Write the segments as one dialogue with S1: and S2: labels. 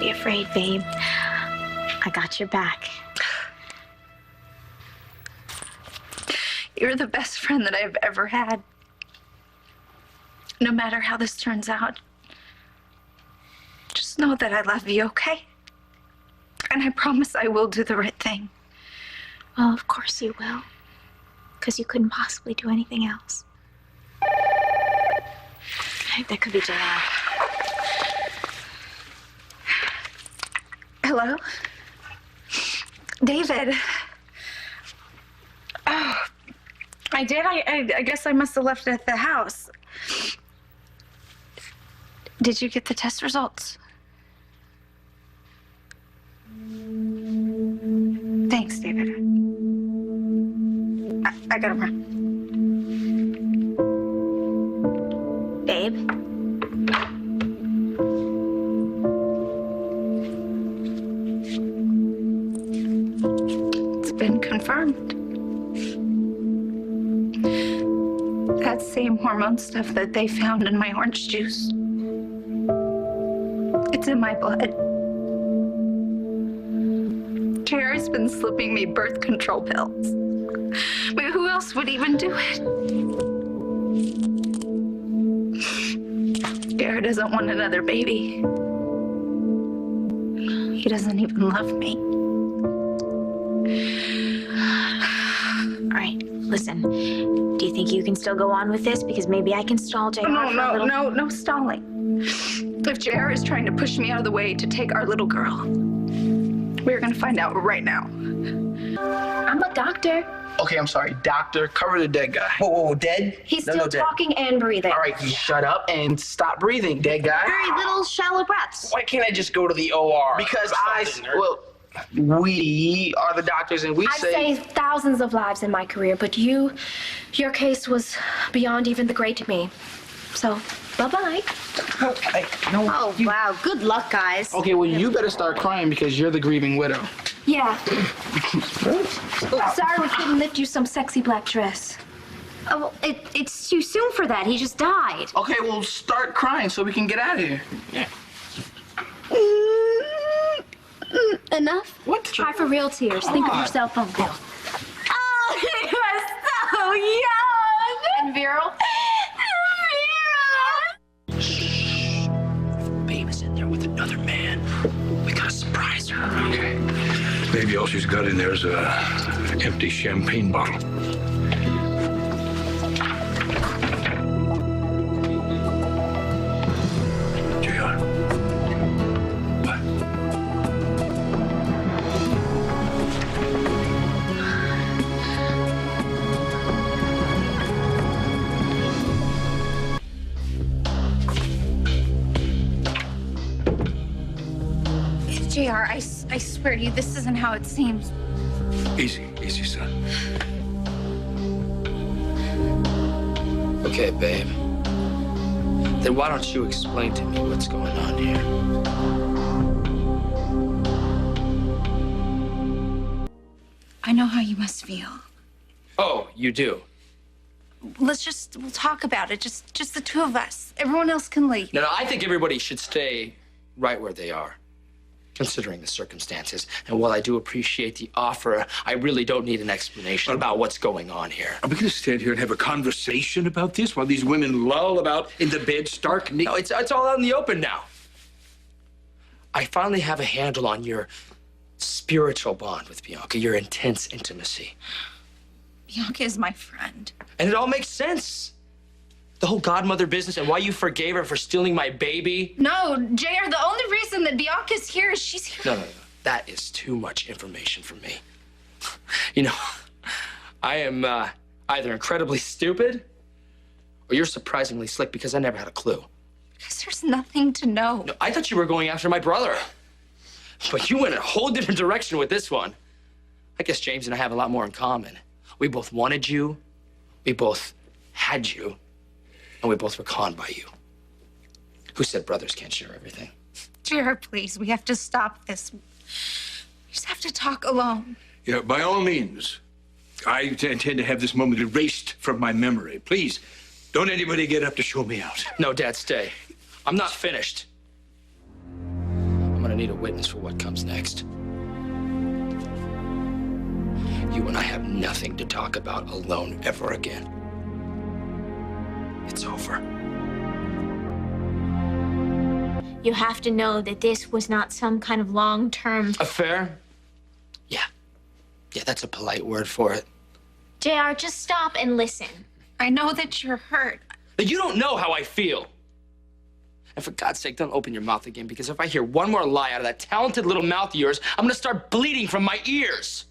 S1: be afraid, babe. I got your back.
S2: You're the best friend that I've ever had. No matter how this turns out, just know that I love you, okay? And I promise I will do the right thing.
S1: Well, of course you will. Because you couldn't possibly do anything else. That could be JR.
S2: Hello? David. Oh, I did? I guess I must have left it at the house. Did you get the test results? Thanks, David. I gotta run.
S1: Babe?
S2: It's been confirmed. That same hormone stuff that they found in my orange juice. It's in my blood. JR's been slipping me birth control pills. But who else would even do it? JR doesn't want another baby. He doesn't even love me.
S1: All right, listen. Do you think you can still go on with this? Because maybe I can stall JR for a little...
S2: No stalling. If JR is trying to push me out of the way to take our little girl, we're gonna find out right now.
S1: I'm a doctor.
S3: Okay, I'm sorry. Doctor, cover the dead guy. Whoa, dead?
S1: He's
S3: No,
S1: still
S3: dead.
S1: talking and breathing.
S3: All right, you shut up and stop breathing, dead guy.
S1: Very little shallow breaths.
S3: Why can't I just go to the OR? Because we are the doctors and we
S4: I've saved thousands of lives in my career, but your case was beyond even the great to me. So, bye-bye.
S3: No.
S1: Oh, wow. Good luck, guys.
S3: Okay, well, you better start crying because you're the grieving widow.
S4: Yeah. Sorry we couldn't lift you some sexy black dress.
S1: Oh, well, it's too soon for that. He just died.
S3: Okay, well, start crying so we can get out of here. Yeah.
S4: Enough?
S3: What?
S4: Try for real tears. Think of your cell phone bill.
S1: Oh, he was so young.
S4: And virile?
S5: Babe is in there with another man. We gotta surprise her.
S6: Okay. Maybe all she's got in there is a empty champagne bottle. JR. What?
S2: JR, I swear to you, this isn't how it seems.
S6: Easy, easy, son.
S5: Okay, babe. Then why don't you explain to me what's going on here?
S2: I know how you must feel.
S5: Oh, you do?
S2: We'll talk about it. Just the two of us. Everyone else can leave.
S5: No, I think everybody should stay right where they are, considering the circumstances. And while I do appreciate the offer, I really don't need an explanation about what's going on here.
S6: Are we going to stand here and have a conversation about this while these women lull about in the bed stark naked?
S5: No, it's all out in the open now. I finally have a handle on your spiritual bond with Bianca, your intense intimacy.
S2: Bianca is my friend.
S5: And it all makes sense. The whole godmother business and why you forgave her for stealing my baby.
S2: No, JR, the only reason that Bianca's here is she's here.
S5: No. That is too much information for me. You know, I am either incredibly stupid or you're surprisingly slick because I never had a clue.
S2: Because there's nothing to know.
S5: No, I thought you were going after my brother. But you went a whole different direction with this one. I guess James and I have a lot more in common. We both wanted you, we both had you, and we both were conned by you. Who said brothers can't share everything?
S2: JR, please, we have to stop this. We just have to talk alone.
S6: Yeah, by all means. I intend to have this moment erased from my memory. Please, don't anybody get up to show me out.
S5: No, Dad, stay. I'm not finished. I'm gonna need need a witness for what comes next. You and I have nothing to talk about alone ever again. It's over.
S1: You have to know that this was not some kind of long-term...
S5: Affair? Yeah. Yeah, that's a polite word for it.
S1: JR, just stop and listen.
S2: I know that you're hurt.
S5: But you don't know how I feel. And for God's sake, don't open your mouth again, because if I hear one more lie out of that talented little mouth of yours, I'm gonna start bleeding from my ears.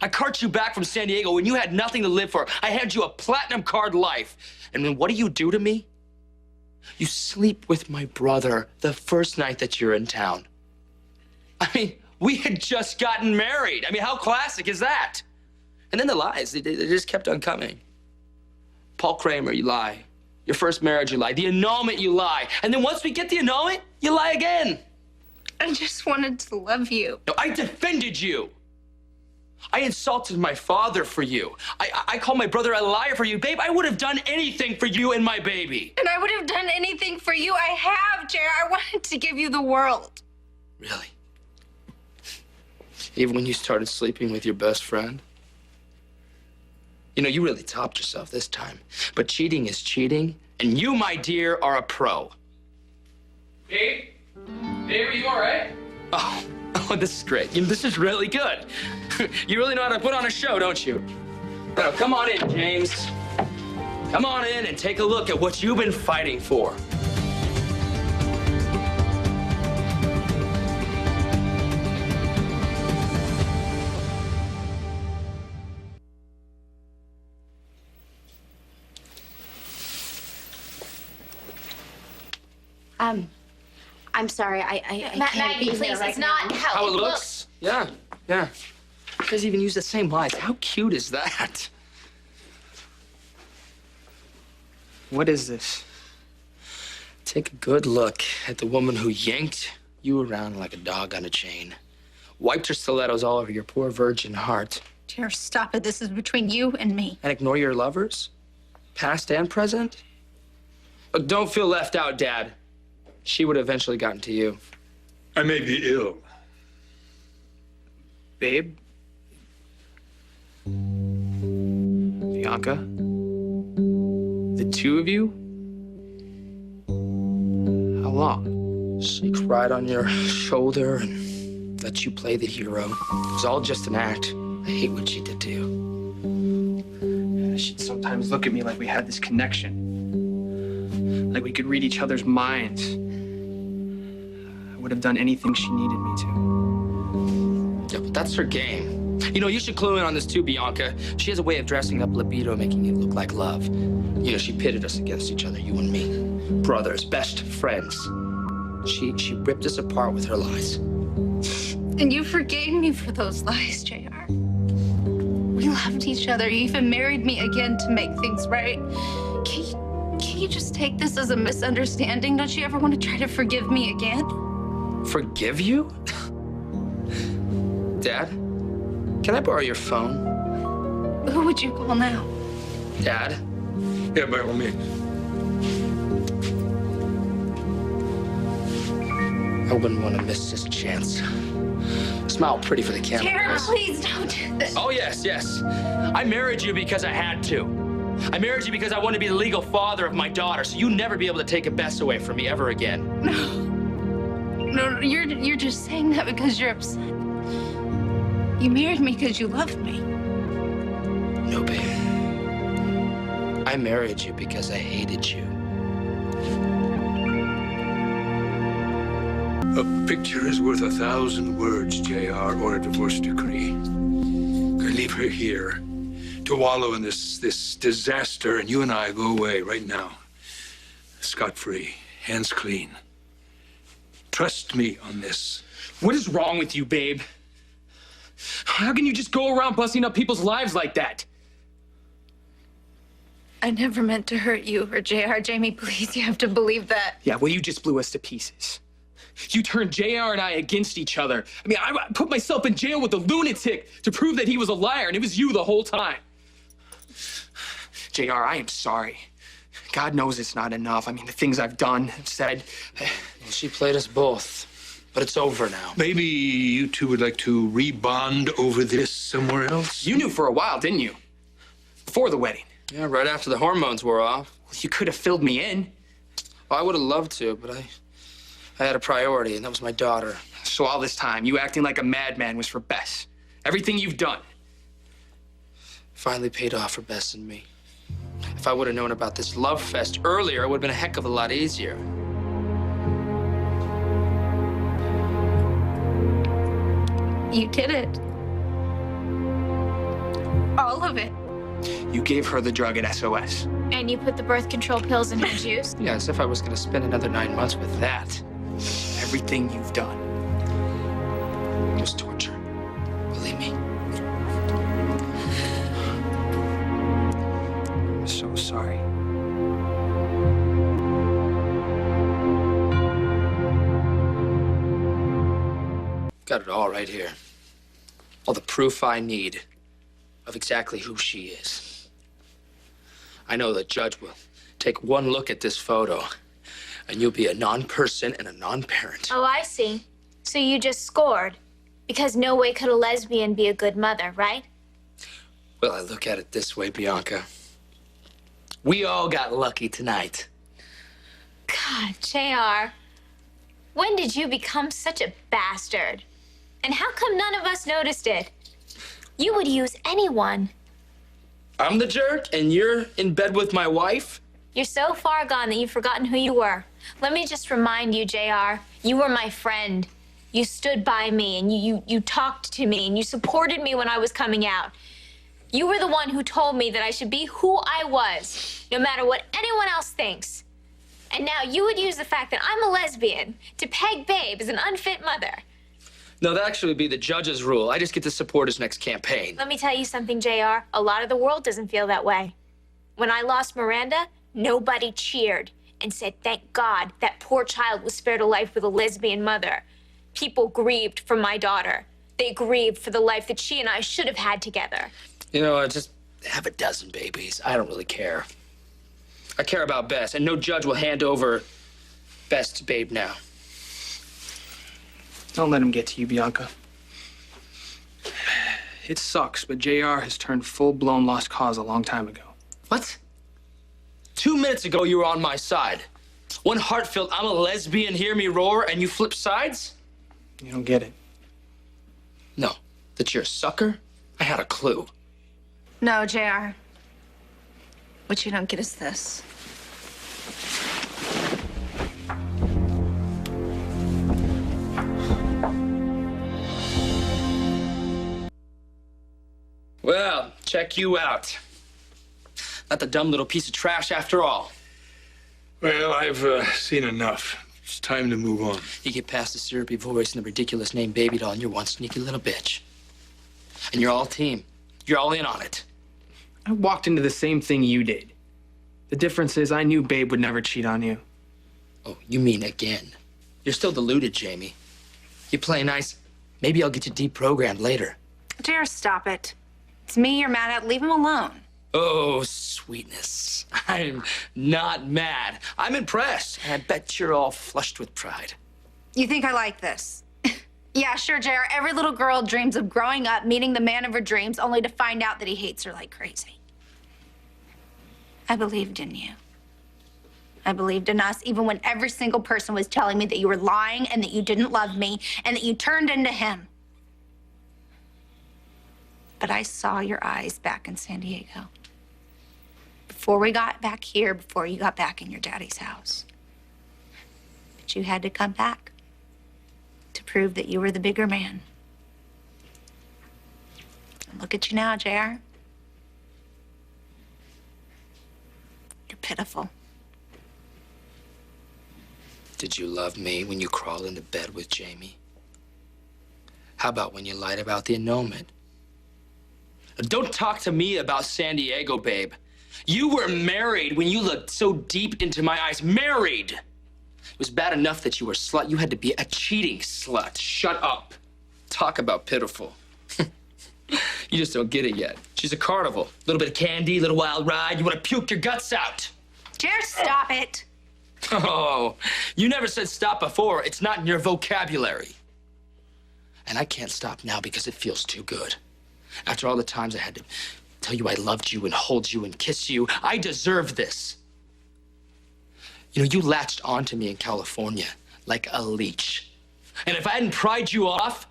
S5: I cart you back from San Diego when you had nothing to live for. I handed you a platinum card life. And then what do you do to me? You sleep with my brother the first night that you're in town. I mean, we had just gotten married. I mean, how classic is that? And then the lies, they just kept on coming. Paul Kramer, you lie. Your first marriage, you lie. The annulment, you lie. And then once we get the annulment, you lie again.
S2: I just wanted to love you.
S5: No, I defended you. I insulted my father for you. I called my brother a liar for you. Babe, I would have done anything for you and my baby.
S2: And I would have done anything for you. I have, JR. I wanted to give you the world.
S5: Really? Even when you started sleeping with your best friend? You know, you really topped yourself this time. But cheating is cheating, and you, my dear, are a pro. Babe? Babe, are you all right? Oh, this is great. This is really good. You really know how to put on a show, don't you? Now, come on in, James. Come on in and take a look at what you've been fighting for.
S7: I'm sorry, I can't
S1: Maggie,
S7: be
S1: please,
S7: here right
S1: it's not
S7: now.
S1: how
S5: How it looks? Yeah. You guys even use the same lies. How cute is that? What is this? Take a good look at the woman who yanked you around like a dog on a chain. Wiped her stilettos all over your poor virgin heart.
S2: JR, stop it. This is between you and me.
S5: And ignore your lovers? Past and present? But don't feel left out, Dad. She would have eventually gotten to you.
S6: I may be ill.
S8: Babe? Bianca? The two of you? How long?
S5: She cried on your shoulder and let you play the hero. It was all just an act. I hate what she did to you.
S8: She'd sometimes look at me like we had this connection. Like we could read each other's minds. I would have done anything she needed me to.
S5: Yeah, but that's her game. You know, you should clue in on this too, Bianca. She has a way of dressing up libido, making it look like love. You know, she pitted us against each other, you and me. Brothers, best friends. She ripped us apart with her lies.
S2: And you forgave me for those lies, JR. We loved each other. You even married me again to make things right. Can't you just take this as a misunderstanding? Don't you ever want to try to forgive me again?
S5: Forgive you? Dad, can I borrow your phone?
S2: Who would you call now?
S5: Dad?
S6: Yeah, by all means.
S5: I wouldn't want to miss this chance. Smile pretty for the camera.
S2: JR,
S5: boys.
S2: please don't do this.
S5: Oh, yes. I married you because I had to. I married you because I wanted to be the legal father of my daughter, so you'd never be able to take a Bess away from me ever again.
S2: No, you're just saying that because you're upset. You married me because you loved me.
S5: No, babe. I married you because I hated you.
S6: A picture is worth 1,000 words, JR, or a divorce decree. I leave her here to wallow in this disaster, and you and I go away right now. Scot-free, hands clean. Trust me on this.
S8: What is wrong with you, babe? How can you just go around busting up people's lives like that?
S2: I never meant to hurt you or JR. Jamie, please, you have to believe that.
S8: Yeah, well, you just blew us to pieces. You turned JR and I against each other. I mean, I put myself in jail with a lunatic to prove that he was a liar, and it was you the whole time. JR, I am sorry. God knows it's not enough. I mean, the things I've done, said.
S5: Well, she played us both. But it's over now.
S6: Maybe you two would like to rebond over this somewhere else?
S8: You knew for a while, didn't you? Before the wedding.
S5: Yeah, right after the hormones wore off.
S8: You could have filled me in.
S5: Well, I would have loved to, but I had a priority, and that was my daughter.
S8: So all this time, you acting like a madman was for Bess. Everything you've done.
S5: Finally paid off for Bess and me. If I would have known about this love fest earlier, it would have been a heck of a lot easier.
S2: You did it. All of it.
S8: You gave her the drug at SOS.
S1: And you put the birth control pills in her juice?
S5: Yeah, as if I was going to spend another 9 months with that.
S8: Everything you've done.
S5: It was torture. Believe me.
S8: I'm so sorry.
S5: Got it all right here. All the proof I need of exactly who she is. I know the judge will take one look at this photo, and you'll be a non-person and a non-parent.
S1: Oh, I see. So you just scored. Because no way could a lesbian be a good mother, right?
S5: Well, I look at it this way, Bianca. We all got lucky tonight.
S1: God, JR. When did you become such a bastard? And how come none of us noticed it? You would use anyone.
S5: I'm the jerk, and you're in bed with my wife?
S1: You're so far gone that you've forgotten who you were. Let me just remind you, JR, you were my friend. You stood by me, and you talked to me, and you supported me when I was coming out. You were the one who told me that I should be who I was, no matter what anyone else thinks. And now you would use the fact that I'm a lesbian to peg Babe as an unfit mother.
S5: No, that actually would be the judge's rule. I just get to support his next campaign.
S1: Let me tell you something, JR. A lot of the world doesn't feel that way. When I lost Miranda, nobody cheered and said, thank God that poor child was spared a life with a lesbian mother. People grieved for my daughter. They grieved for the life that she and I should have had together.
S5: You know, I just have a dozen babies. I don't really care. I care about Bess, and no judge will hand over Bess to Babe now.
S8: Don't let him get to you, Bianca. It sucks, but JR has turned full-blown lost cause a long time ago.
S5: What? 2 minutes ago, you were on my side. One heart-filled, I'm a lesbian, hear me roar, and you flip sides?
S8: You don't get it.
S5: No. That you're a sucker? I had a clue.
S2: No, JR. What you don't get is this.
S5: Well, check you out. Not the dumb little piece of trash after all.
S6: Well, I've seen enough. It's time to move on.
S5: You get past the syrupy voice and the ridiculous name Baby Doll, and you're one sneaky little bitch. And you're all team. You're all in on it.
S8: I walked into the same thing you did. The difference is I knew Babe would never cheat on you.
S5: Oh, you mean again? You're still deluded, Jamie. You play nice. Maybe I'll get you deprogrammed later.
S2: JR, stop it. It's me you're mad at. Leave him alone.
S5: Oh, sweetness. I'm not mad. I'm impressed. And I bet you're all flushed with pride.
S2: You think I like this? Yeah, sure, JR. Every little girl dreams of growing up, meeting the man of her dreams, only to find out that he hates her like crazy. I believed in you. I believed in us, even when every single person was telling me that you were lying and that you didn't love me and that you turned into him. But I saw your eyes back in San Diego. Before we got back here, before you got back in your daddy's house. But you had to come back to prove that you were the bigger man. And look at you now, JR. You're pitiful.
S5: Did you love me when you crawled into bed with Jamie? How about when you lied about the annulment? Don't talk to me about San Diego, Babe. You were married when you looked so deep into my eyes. Married! It was bad enough that you were a slut. You had to be a cheating slut. Shut up. Talk about pitiful. You just don't get it yet. She's a carnival. A little bit of candy, a little wild ride. You want to puke your guts out.
S2: JR, stop it.
S5: Oh, you never said stop before. It's not in your vocabulary. And I can't stop now because it feels too good. After all the times I had to tell you I loved you and hold you and kiss you, I deserve this. You know, you latched onto me in California like a leech. And if I hadn't pried you off,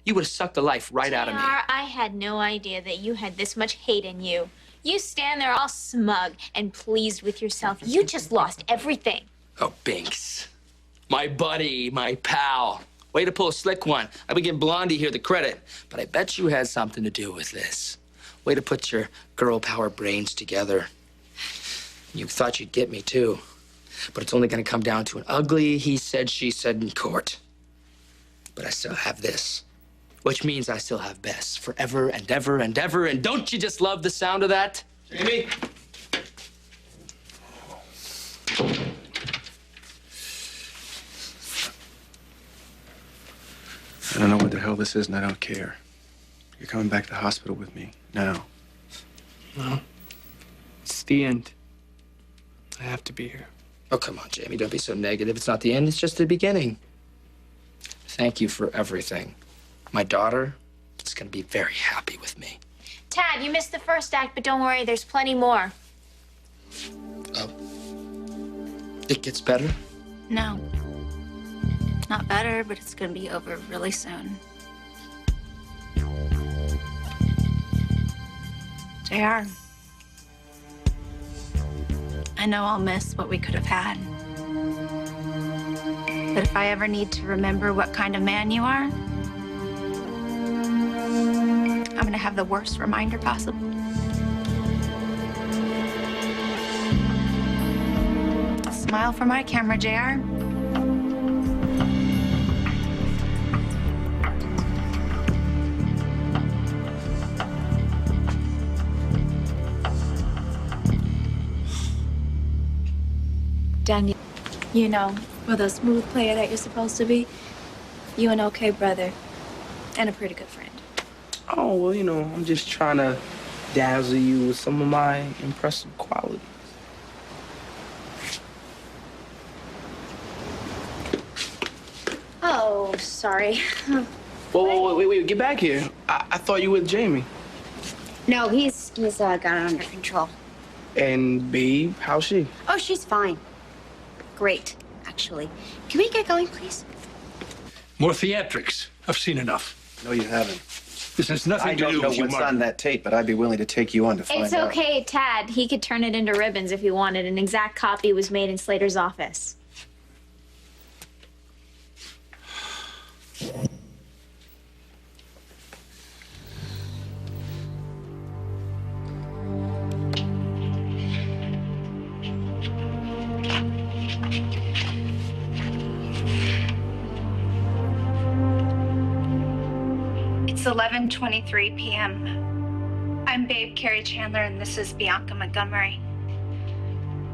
S5: you would have sucked the life right out of me.
S1: I had no idea that you had this much hate in you. You stand there all smug and pleased with yourself. You just lost everything.
S5: Oh, Binks. My buddy, my pal. Way to pull a slick one. I've been giving Blondie here the credit, but I bet you had something to do with this. Way to put your girl power brains together. You thought you'd get me, too. But it's only gonna come down to an ugly he said, she said in court. But I still have this, which means I still have Bess forever and ever and ever. And don't you just love the sound of that?
S3: Jamie?
S9: I don't know what the hell this is, and I don't care. You're coming back to the hospital with me now.
S8: No. It's the end. I have to be here.
S5: Oh, come on, Jamie. Don't be so negative. It's not the end. It's just the beginning. Thank you for everything. My daughter is going to be very happy with me.
S1: Tad, you missed the first act, but don't worry, there's plenty more.
S5: Oh. It gets better?
S2: No. Not better, but it's gonna be over really soon. JR, I know I'll miss what we could have had. But if I ever need to remember what kind of man you are, I'm gonna have the worst reminder possible. Smile for my camera, JR.
S4: Daniel, you know, for the smooth player that you're supposed to be, you an okay brother and a pretty good friend.
S3: Oh, well, you know, I'm just trying to dazzle you with some of my impressive qualities.
S7: Oh, sorry.
S3: Whoa, wait, get back here. I thought you were with Jamie.
S7: No, he's got it under control.
S3: And Babe, how's she?
S7: Oh, she's fine. Great, actually. Can we get going, please?
S6: More theatrics. I've seen enough.
S9: No, you haven't.
S6: This has
S9: I
S6: nothing to
S9: don't
S6: do
S9: know
S6: with you,
S9: what's
S6: Mark.
S9: on that tape, but I'd be willing to take you on to find
S1: It's
S9: out.
S1: okay, Tad. He could turn it into ribbons if he wanted. An exact copy was made in Slater's office.
S2: It's 11:23 p.m. I'm Babe Carrie Chandler, and this is Bianca Montgomery.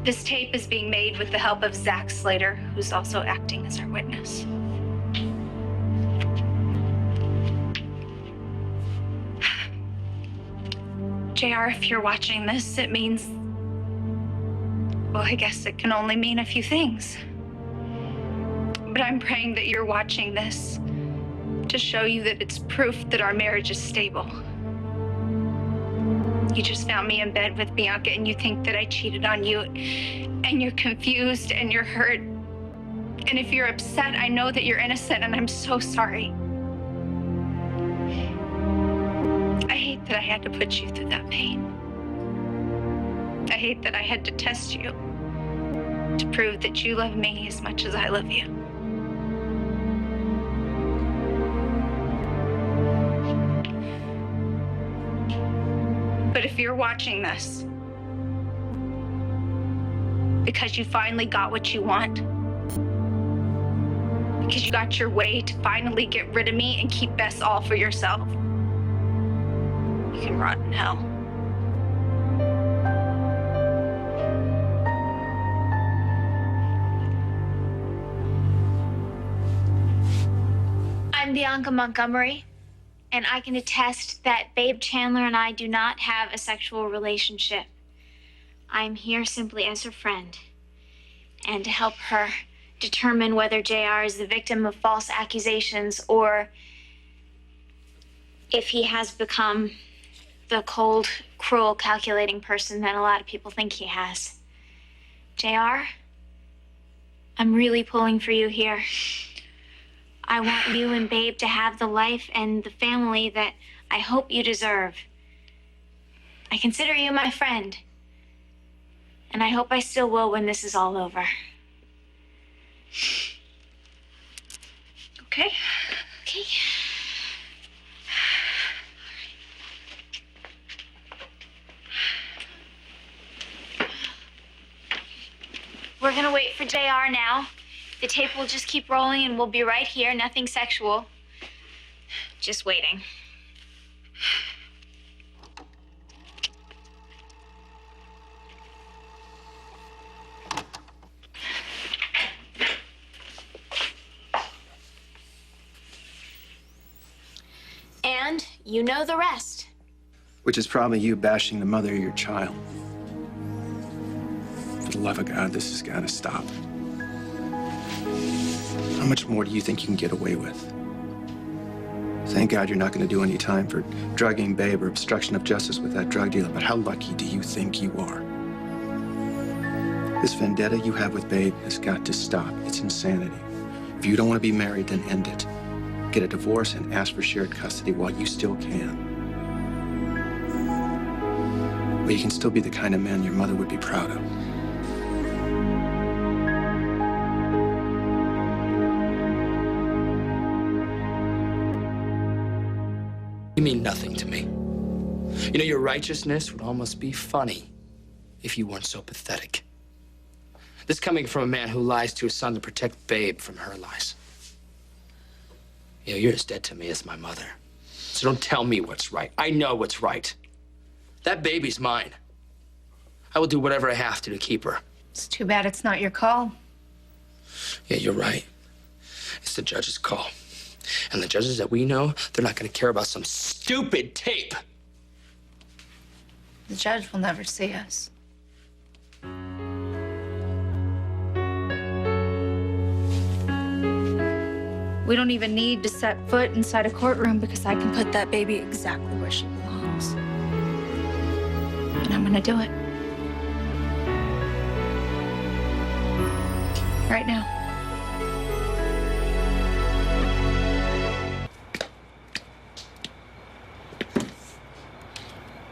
S2: This tape is being made with the help of Zach Slater, who's also acting as our witness. JR, if you're watching this, it means, well, I guess it can only mean a few things. But I'm praying that you're watching this to show you that it's proof that our marriage is stable. You just found me in bed with Bianca and you think that I cheated on you, and you're confused and you're hurt. And if you're upset, I know that you're innocent, and I'm so sorry. I hate that I had to put you through that pain. I hate that I had to test you to prove that you love me as much as I love you. But if you're watching this because you finally got what you want, because you got your way to finally get rid of me and keep Bess all for yourself, you can rot in hell.
S1: I'm Bianca Montgomery, and I can attest that Babe Chandler and I do not have a sexual relationship. I'm here simply as her friend. and to help her determine whether JR is the victim of false accusations or if he has become the cold, cruel, calculating person that a lot of people think he has. JR, I'm really pulling for you here. I want you and Babe to have the life and the family that I hope you deserve. I consider you my friend, and I hope I still will when this is all over.
S2: Okay?
S1: Okay. We're gonna wait for JR now. The tape will just keep rolling and we'll be right here, nothing sexual. Just waiting. And you know the rest.
S9: Which is probably you bashing the mother of your child. For the love of God, this has got to stop. How much more do you think you can get away with? Thank God you're not going to do any time for drugging Babe or obstruction of justice with that drug dealer, but how lucky do you think you are? This vendetta you have with Babe has got to stop. It's insanity. If you don't want to be married, then end it. Get a divorce and ask for shared custody while you still can. But you can still be the kind of man your mother would be proud of.
S5: You mean nothing to me. You know, your righteousness would almost be funny if you weren't so pathetic. This coming from a man who lies to his son to protect Babe from her lies. You know, you're as dead to me as my mother. So don't tell me what's right. I know what's right. That baby's mine. I will do whatever I have to keep her.
S2: It's too bad it's not your call.
S5: Yeah, you're right. It's the judge's call. And the judges that we know, they're not going to care about some stupid tape.
S2: The judge will never see us. We don't even need to set foot inside a courtroom because I can put that baby exactly where she belongs. And I'm gonna do it. Right now.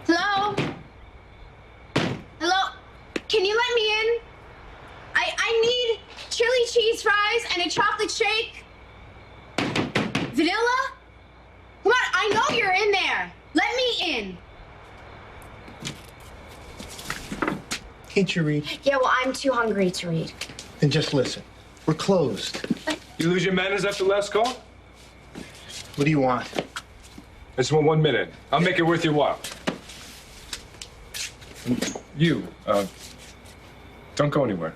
S7: Hello? Hello? Can you let me in? I need chili cheese fries and a chocolate shake. Vanilla? Come on, I know you're in there. Let me in.
S10: Can't you read?
S7: Yeah, well, I'm too hungry to read.
S10: Then just listen. We're closed.
S6: You lose your manners after last call?
S10: What do you want?
S6: I just want 1 minute. I'll make it worth your while. You, don't go anywhere.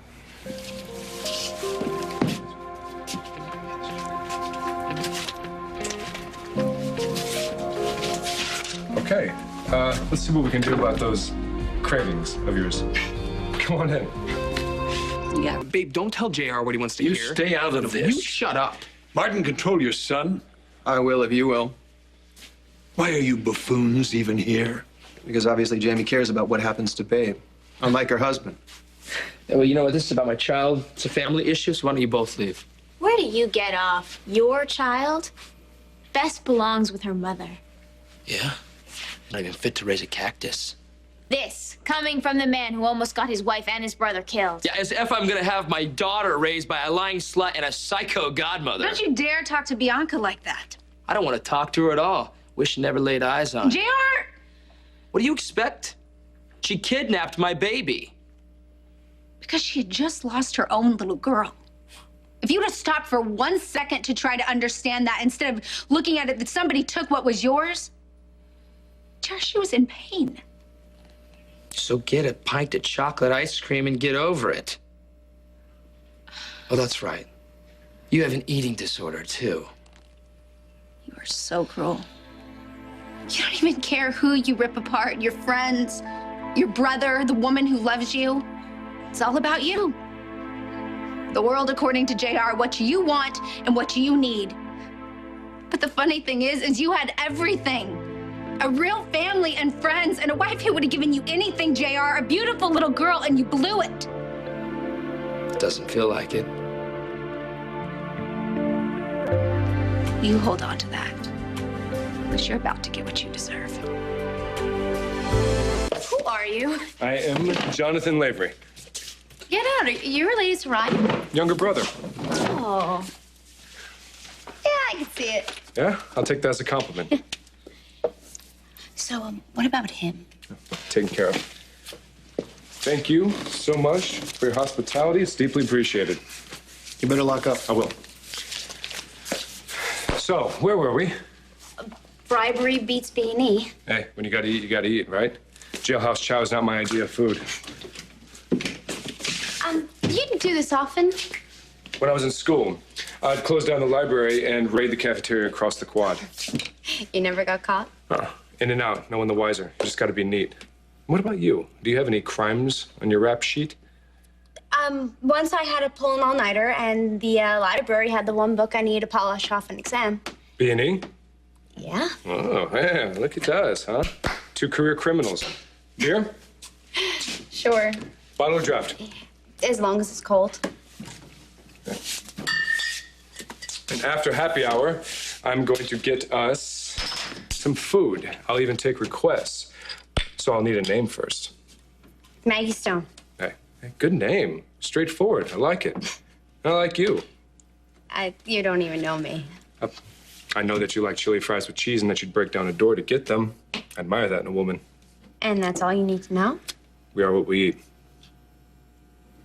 S6: Okay, let's see what we can do about those cravings of yours. Come on in.
S8: Yeah, Babe, don't tell JR what he wants to
S6: You
S8: hear.
S6: stay out of this.
S8: You shut up.
S6: Martin, control your son.
S9: I will if you will.
S6: Why are you buffoons even here?
S9: Because obviously Jamie cares about what happens to Babe, unlike her husband.
S5: Yeah, well, you know what? This is about my child. It's a family issue, so why don't you both leave?
S1: Where do you get off? Your child? Bess belongs with her mother.
S5: Yeah? Not even fit to raise a cactus.
S1: This, coming from the man who almost got his wife and his brother killed.
S5: Yeah, as if I'm gonna have my daughter raised by a lying slut and a psycho godmother.
S2: Don't you dare talk to Bianca like that.
S5: I don't want to talk to her at all. Wish she never laid eyes on her.
S2: JR!
S5: What do you expect? She kidnapped my baby.
S2: Because she had just lost her own little girl. If you'd have stopped for 1 second to try to understand that instead of looking at it that somebody took what was yours, she was in pain.
S5: So get a pint of chocolate ice cream and get over it. Oh, that's right. You have an eating disorder, too.
S2: You are so cruel. You don't even care who you rip apart, your friends, your brother, the woman who loves you. It's all about you. The world according to JR, what you want and what you need. But the funny thing is you had everything. A real family and friends and a wife who would have given you anything, JR, a beautiful little girl, and you blew it.
S5: It doesn't feel like it.
S2: You hold on to that, because you're about to get what you deserve. Who are you?
S11: I am Jonathan Lavery,
S2: Get out. Are you related to Ryan?
S11: younger brother.
S2: Oh. Yeah, I can see it.
S11: Yeah, I'll take that as a compliment.
S7: So, what about him?
S11: Taken care of. Thank you so much for your hospitality. It's deeply appreciated.
S9: You better lock up.
S11: I will. So, where were we?
S7: Bribery beats B&E.
S11: Hey, when you gotta eat, right? Jailhouse chow is not my idea of food.
S7: You didn't do this often.
S11: When I was in school, I'd close down the library and raid the cafeteria across the quad.
S7: You never got caught?
S11: In and out, no one the wiser. You just gotta be neat. What about you? Do you have any crimes on your rap sheet?
S7: Once I had to pull an all-nighter, and the library had the one book I needed to polish off an exam.
S11: B&E?
S7: Yeah?
S11: Oh, yeah, look at us, huh? Two career criminals. Beer?
S7: Sure.
S11: Bottle or draft?
S7: As long as it's cold.
S11: And after happy hour, I'm going to get us some food. I'll even take requests. So I'll need a name first.
S7: Maggie Stone.
S11: Hey, good name. Straightforward. I like it. I like you.
S7: You don't even know me.
S11: I know that you like chili fries with cheese and that you'd break down a door to get them. I admire that in a woman.
S7: And that's all you need to know?
S11: We are what we eat.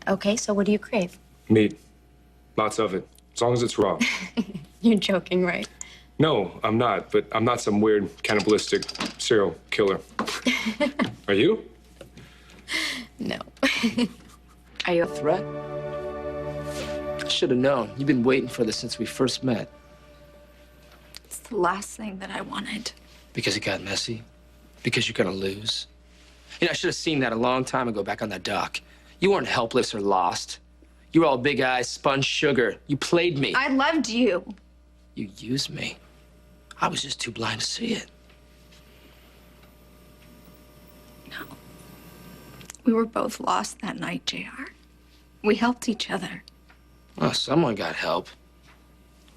S7: Okay, so what do you crave?
S11: Meat. Lots of it. As long as it's raw.
S7: You're joking, right?
S11: No, I'm not, but I'm not some weird cannibalistic serial killer. Are you?
S7: No.
S5: Are you a threat? I should have known. You've been waiting for this since we first met.
S2: It's the last thing that I wanted.
S5: Because it got messy? Because you're gonna lose? You know, I should have seen that a long time ago back on that dock. You weren't helpless or lost. You were all big eyes, sponge sugar. You played me.
S2: I loved you.
S5: You used me. I was just too blind to see it.
S2: No. We were both lost that night, JR. We helped each other.
S5: Well, someone got help.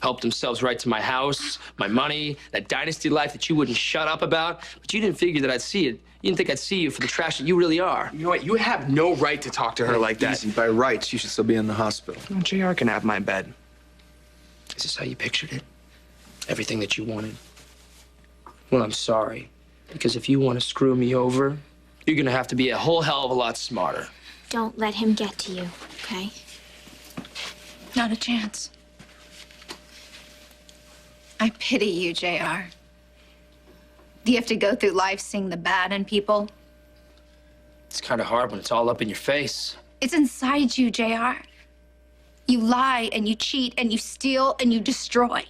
S5: Helped themselves right to my house, my money, that dynasty life that you wouldn't shut up about. But you didn't figure that I'd see it. You didn't think I'd see you for the trash that you really are.
S8: You know what? You have no right to talk to her like that.
S9: Easy. By rights, you should still be in the hospital.
S8: No, JR can have my bed.
S5: Is this how you pictured it? Everything that you wanted? Well, I'm sorry. Because if you want to screw me over, you're going to have to be a whole hell of a lot smarter.
S1: Don't let him get to you, okay?
S2: Not a chance. I pity you, JR. Do you have to go through life seeing the bad in people?
S5: It's kind of hard when it's all up in your face.
S2: It's inside you, JR. You lie and you cheat and you steal and you destroy.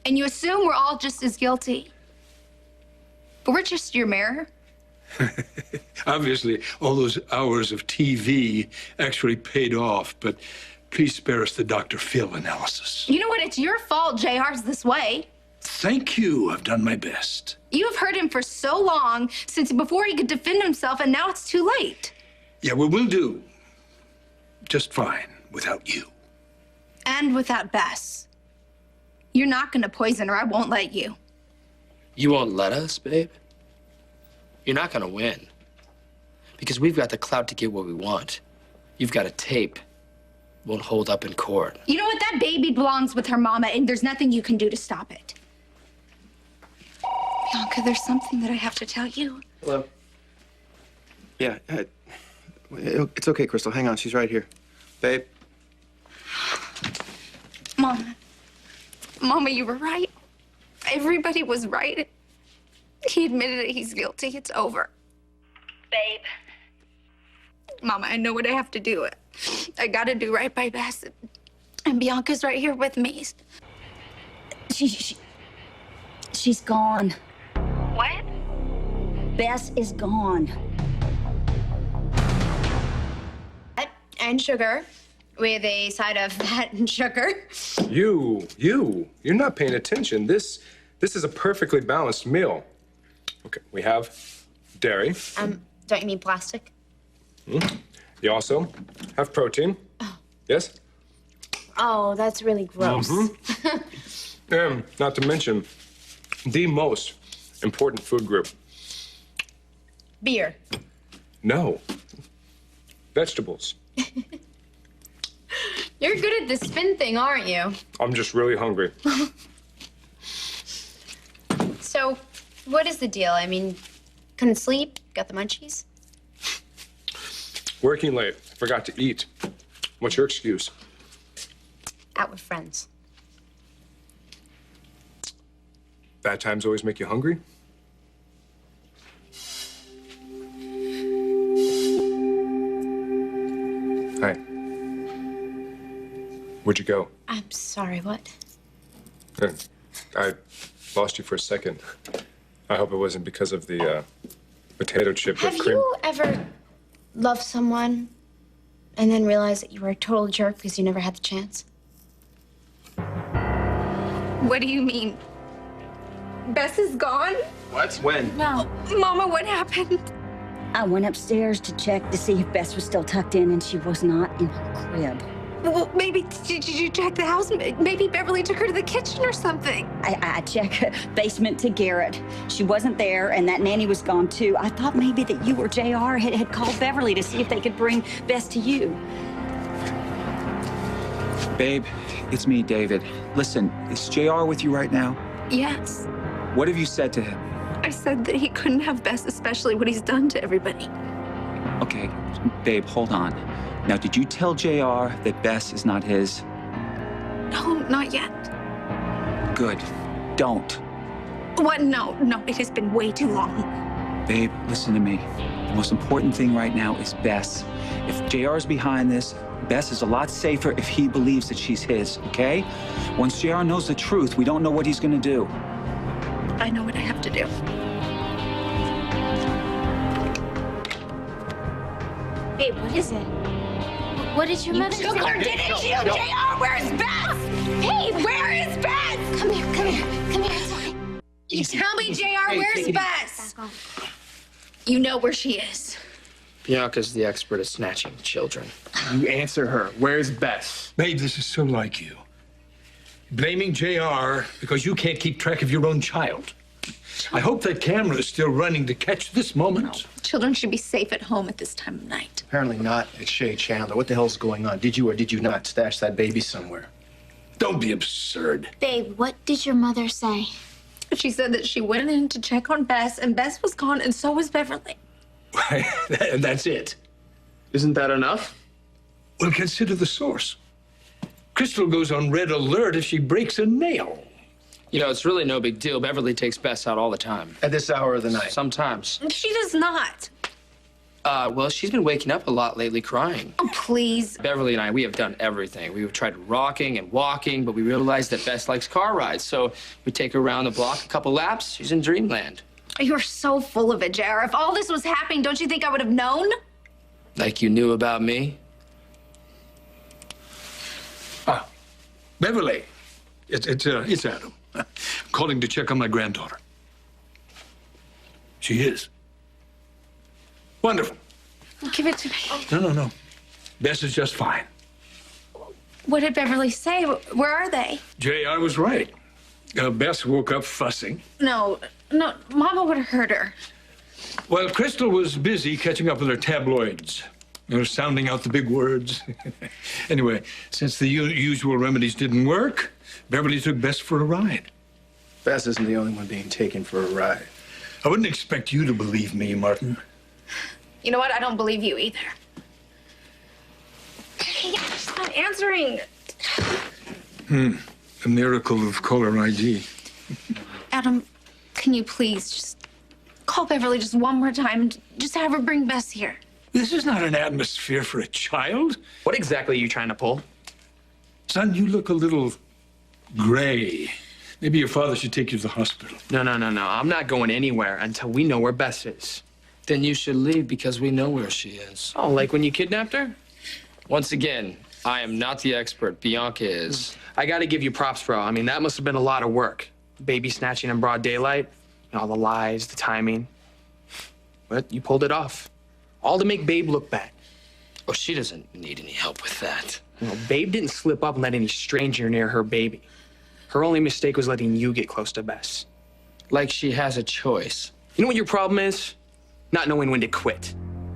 S2: And you assume we're all just as guilty. But we're just your mirror.
S6: Obviously, all those hours of TV actually paid off, but please spare us the Dr. Phil analysis.
S2: You know what? It's your fault JR's this way.
S6: Thank you. I've done my best.
S2: You have hurt him for so long, since before he could defend himself, and now it's too late.
S6: Yeah, well, we'll do just fine without you.
S2: And without Bess. You're not gonna poison her. I won't let you.
S5: You won't let us, babe? You're not going to win. Because we've got the clout to get what we want. You've got a tape. Won't hold up in court.
S2: You know what? That baby belongs with her mama, and there's nothing you can do to stop it. Bianca, there's something that I have to tell you.
S9: Hello. Yeah, it's okay, Crystal. Hang on, she's right here. Babe.
S2: Mama, you were right. Everybody was right. He admitted that he's guilty. It's over.
S7: Babe.
S2: Mama, I know what I have to do. I gotta do right by Bess. And Bianca's right here with me.
S12: She's gone.
S7: What?
S12: Bess is gone.
S7: And sugar. with a side of fat and sugar.
S11: You're not paying attention. This is a perfectly balanced meal. Okay, we have dairy.
S7: Don't you mean plastic?
S11: You also have protein. Yes?
S7: Oh, that's really gross.
S11: And not to mention the most important food group.
S7: Beer.
S11: No. Vegetables.
S7: You're good at the spin thing, aren't you?
S11: I'm just really hungry.
S7: So, what is the deal? I mean, couldn't sleep? Got the munchies?
S11: Working late. Forgot to eat. What's your excuse?
S7: Out with friends.
S11: Bad times always make you hungry? Hi. Where'd you go?
S7: I'm sorry, what?
S11: I lost you for a second. I hope it wasn't because of the potato chip
S7: Have
S11: whipped cream.
S7: you ever loved someone and then realized that you were a total jerk because you never had the chance?
S2: What do you mean? Bess is gone?
S11: What? When?
S4: No.
S2: Mama, what happened?
S12: I went upstairs to check to see if Bess was still tucked in, and she was not in her crib.
S2: Well, maybe did you check the house? Maybe Beverly took her to the kitchen or something.
S12: I checked basement to Garrett. She wasn't there, and that nanny was gone too. I thought maybe that you or JR had called Beverly to see if they could bring Bess to you.
S13: Babe, it's me, David. Listen, is JR with you right now?
S2: Yes.
S13: What have you said to him?
S2: I said that he couldn't have Bess, especially what he's done to everybody.
S13: Okay, babe, hold on. Now, did you tell JR that Bess is not his?
S2: No, not yet.
S13: Good. Don't.
S2: What? No, it has been way too long.
S13: Babe, listen to me. The most important thing right now is Bess. If JR is behind this, Bess is a lot safer if he believes that she's his, okay? Once JR knows the truth, we don't know what he's gonna do.
S2: I know what I have to do.
S1: Babe, what is it? What did your mother say?
S2: Took her, didn't you? JR, where's Bess?
S1: Hey,
S2: Where is Bess?
S1: come here. It's okay.
S2: You tell me, JR, where's Bess? You know where she is.
S5: Bianca's the expert at snatching children.
S8: You answer her. Where's Bess?
S6: Babe, this is so like you. Blaming JR because you can't keep track of your own child. I hope that camera is still running to catch this moment.
S2: Children should be safe at home at this time of night.
S9: Apparently not at Shea Chandler. What the hell's going on? Did you or did you not stash that baby somewhere?
S6: Don't be absurd.
S1: Babe, what did your mother say?
S2: She said that she went in to check on Bess, and Bess was gone, and so was Beverly.
S6: And that's it.
S8: Isn't that enough?
S6: Well, consider the source. Crystal goes on red alert if she breaks a nail.
S5: You know, it's really no big deal. Beverly takes Bess out all the time.
S9: At this hour of the night?
S5: Sometimes.
S2: She does not.
S5: Well, she's been waking up a lot lately crying.
S2: Oh, please.
S5: Beverly and I, we have done everything. We've tried rocking and walking, but we realized that Bess likes car rides. So we take her around the block a couple laps. She's in dreamland.
S2: You're so full of it, JR. If all this was happening, don't you think I would have known?
S5: Like you knew about me?
S6: Beverly, it's Adam. I'm calling to check on my granddaughter. She is. Wonderful.
S2: Give it to me.
S6: No. Bess is just fine.
S2: What did Beverly say? Where are they?
S6: JR was right. Bess woke up fussing.
S2: No, Mama would have heard her.
S6: Well, Crystal was busy catching up with her tabloids. Sounding out the big words. Anyway, since the usual remedies didn't work, Beverly took Bess for a ride.
S9: Bess isn't the only one being taken for a ride.
S6: I wouldn't expect you to believe me, Martin.
S2: You know what? I don't believe you either. Hey, she's not answering.
S6: A miracle of caller ID.
S2: Adam, can you please just call Beverly just one more time? Just have her bring Bess here.
S6: This is not an atmosphere for a child.
S8: What exactly are you trying to pull?
S6: Son, you look a little gray. Maybe your father should take you to the hospital.
S8: No. I'm not going anywhere until we know where Bess is.
S5: Then you should leave because we know where she is.
S8: Oh, like when you kidnapped her?
S5: Once again, I am not the expert. Bianca is.
S8: I gotta give you props, bro. I mean, that must have been a lot of work. Baby snatching in broad daylight, and all the lies, the timing. But you pulled it off. All to make Babe look bad.
S5: Oh, she doesn't need any help with that.
S8: You know, Babe didn't slip up and let any stranger near her baby. Her only mistake was letting you get close to Bess.
S5: Like she has a choice.
S8: You know what your problem is? Not knowing when to quit.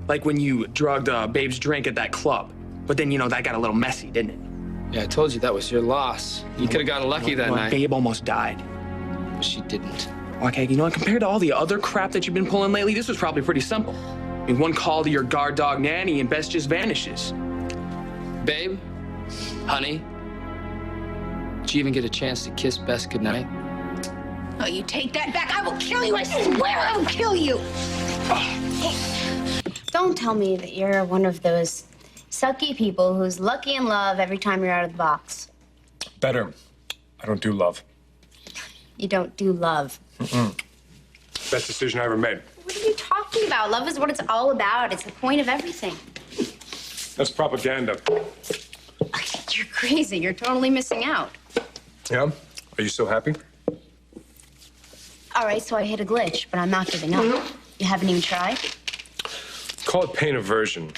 S8: Like when you drugged Babe's drink at that club. But then, you know, that got a little messy, didn't it?
S5: Yeah, I told you that was your loss. You could have gotten lucky that night.
S8: Babe almost died.
S5: But she didn't.
S8: Okay, you know what? Compared to all the other crap that you've been pulling lately, this was probably pretty simple. I mean, one call to your guard dog nanny and Bess just vanishes.
S5: Babe, honey, did you even get a chance to kiss Bess goodnight?
S7: Oh, you take that back. I will kill you. I swear I will kill you.
S14: Don't tell me that you're one of those sucky people who's lucky in love every time you're out of the box.
S11: Better. I don't do love.
S14: You don't do love.
S11: Best decision I ever made.
S14: What are you talking about? Love is what it's all about. It's the point of everything.
S11: That's propaganda.
S14: You're crazy. You're totally missing out.
S11: Yeah? Are you so happy?
S14: All right, so I hit a glitch, but I'm not giving up. You haven't even tried?
S11: Call it pain aversion.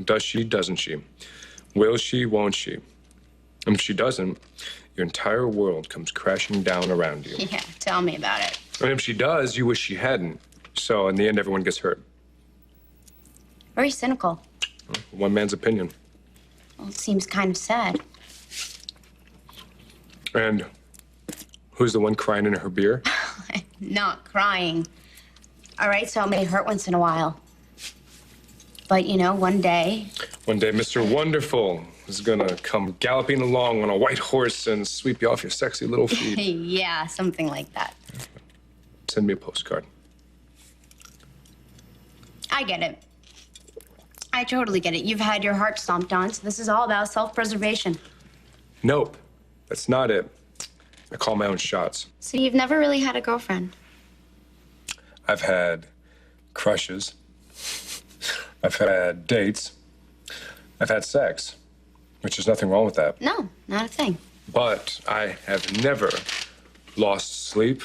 S11: Does she, doesn't she? Will she, won't she? And if she doesn't, your entire world comes crashing down around you.
S14: Yeah, tell me about it.
S11: And if she does, you wish she hadn't. So in the end, everyone gets hurt.
S14: Very cynical.
S11: One man's opinion.
S14: Well, it seems kind of sad.
S11: And who's the one crying in her beer?
S14: Not crying. All right, so it may hurt once in a while. But, you know, one day...
S11: One day, Mr. Wonderful is gonna come galloping along on a white horse and sweep you off your sexy little feet.
S14: Yeah, something like that.
S11: Send me a postcard.
S14: I get it. I totally get it. You've had your heart stomped on, so this is all about self-preservation.
S11: Nope, that's not it. I call my own shots.
S14: So you've never really had a girlfriend?
S11: I've had crushes. I've had dates. I've had sex, which is nothing wrong with that.
S14: No, not a thing.
S11: But I have never lost sleep,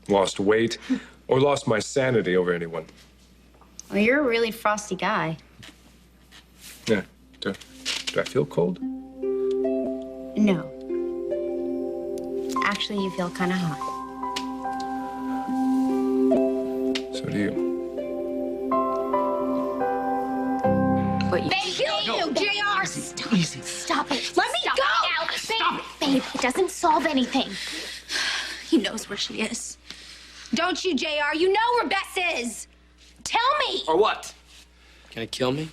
S11: lost weight, or lost my sanity over anyone.
S14: Well, you're a really frosty guy.
S11: Yeah. Do I feel cold?
S14: No. Actually, you feel kind of hot.
S11: So do you.
S1: But you...
S7: They kill you, JR.
S1: Stop. Easy. Stop it.
S7: Let me
S1: Stop
S7: go.
S1: it now. Stop it. Babe, it doesn't solve anything.
S7: He knows where she is. Don't you, JR? You know where Bess is. Tell me.
S5: Or what? Gonna kill me?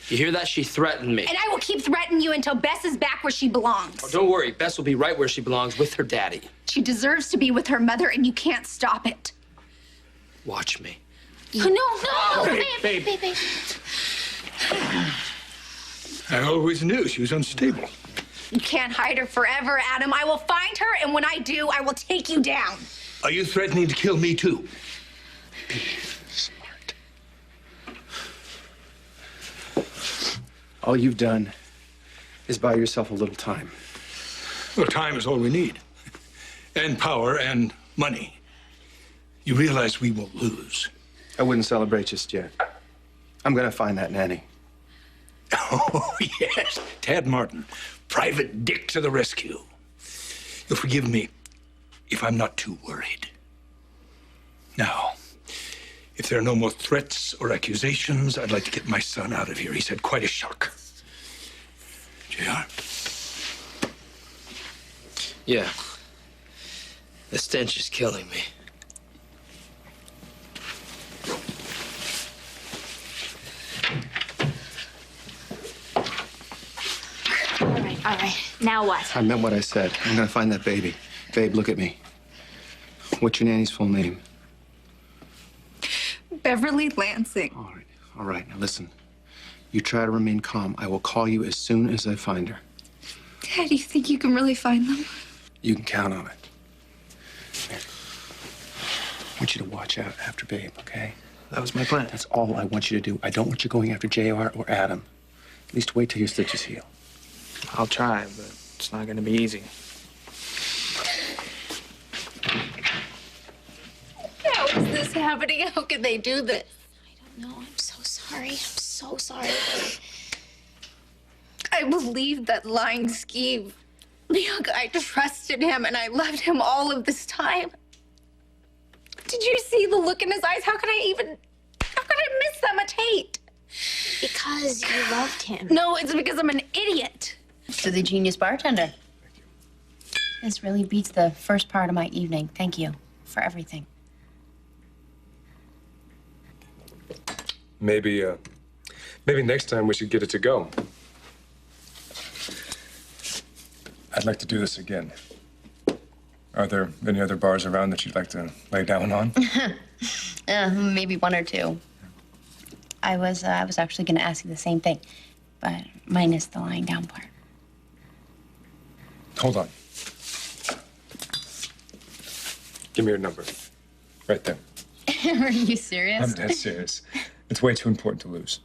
S5: You hear that? She threatened me.
S7: And I will keep threatening you until Bess is back where she belongs.
S5: Oh, don't worry. Bess will be right where she belongs with her daddy.
S7: She deserves to be with her mother, and you can't stop it.
S5: Watch me.
S7: No,
S5: babe.
S7: babe.
S6: I always knew she was unstable.
S7: You can't hide her forever, Adam. I will find her, and when I do, I will take you down.
S6: Are you threatening to kill me, too?
S9: Be smart. All you've done is buy yourself a little time.
S6: Well, time is all we need. And power and money. You realize we will lose.
S9: I wouldn't celebrate just yet. I'm gonna find that nanny.
S6: Oh, yes. Tad Martin, Private Dick to the rescue. You'll forgive me if I'm not too worried. Now, if there are no more threats or accusations, I'd like to get my son out of here. He's had quite a shock. JR?
S5: Yeah. The stench is killing me.
S1: All right. Now what?
S9: I meant what I said. I'm gonna find that baby. Babe, look at me. What's your nanny's full name?
S2: Beverly Lansing.
S9: All right, now listen. You try to remain calm. I will call you as soon as I find her.
S2: Dad, you think you can really find them?
S9: You can count on it. Here. I want you to watch out after Babe, okay?
S3: That was my plan.
S9: That's all I want you to do. I don't want you going after JR or Adam. At least wait till your stitches heal.
S8: I'll try, but it's not gonna be easy.
S2: How is this happening? How can they do this?
S1: No, I'm so sorry. I'm so sorry.
S2: I believed that lying scheme. Bianca, I trusted him and I loved him all of this time. Did you see the look in his eyes? How could I miss that much hate?
S1: Because you loved him.
S2: No, it's because I'm an idiot.
S14: To the genius bartender. This really beats the first part of my evening. Thank you for everything.
S11: Maybe next time we should get it to go. I'd like to do this again. Are there any other bars around that you'd like to lay down on?
S14: Maybe one or two. I was actually going to ask you the same thing, but minus the lying down part.
S11: Hold on. Give me your number. Right there.
S14: Are you serious?
S11: I'm dead serious. It's way too important to lose.